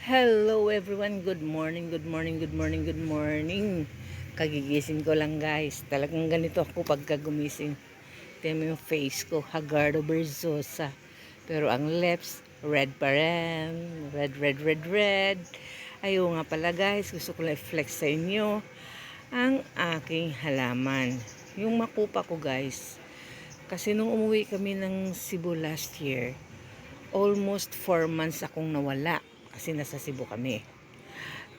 Hello everyone, good morning, good morning, good morning, good morning. Kagigising ko lang guys. Talagang ganito ako pagka gumising. Tingnan mo yung face ko, Hagardo Berzosa. Pero ang lips, red pa rin. Red, red, red, red. Ayaw nga pala guys, gusto ko lang i-flex sa inyo ang aking halaman. Yung makupa ko guys. Kasi nung umuwi kami ng Cebu last year, almost 4 months akong nawala kasi nasa Cebu kami.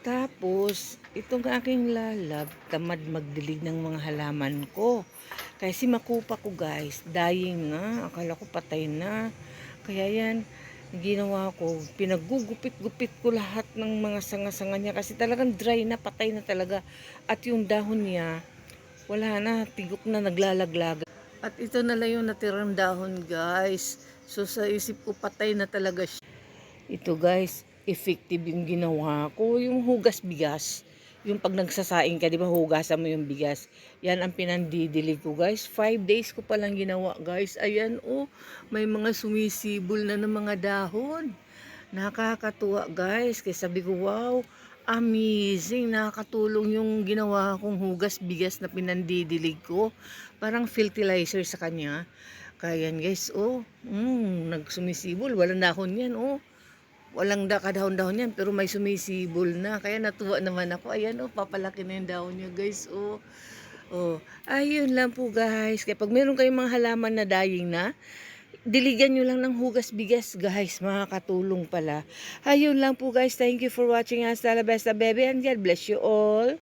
Tapos, itong aking lalab, tamad magdilig ng mga halaman ko. Kasi makupa ko guys, dying na. Akala ko patay na. Kaya yan, ginawa ko, pinagugupit-gupit ko lahat ng mga sanga-sanga niya. Kasi talagang dry na, patay na talaga. At yung dahon niya, wala na, tigok na, naglalaglag. At ito na lang yung natirang dahon guys. So sa isip ko, patay na talaga siya. Ito guys, effective yung ginawa ko. Yung hugas bigas. Yung pag nagsasaing ka, di ba hugasan mo yung bigas. Yan ang pinandidilig ko guys. 5 days ko palang ginawa guys. Ayan oh, may mga sumisibol na ng mga dahon. Nakakatuwa guys. Kaya sabi ko, wow, amazing. Nakakatulong yung ginawa kong hugas bigas na pinandidilig ko. Parang fertilizer sa kanya. Kaya yan guys, oh, nagsumisibol. Walang dahon yan, oh. Walang kadahon-dahon yan, pero may sumisibol na. Kaya natuwa naman ako. Ayan, oh, papalaki na yung dahon niya, guys, oh. Oh, ayun lang po, guys. Kaya pag meron kayong mga halaman na dying na, diligan nyo lang ng hugas bigas, guys. Makakatulong pala. Ayun lang po, guys. Thank you for watching. Hasta la besta, baby. And God bless you all.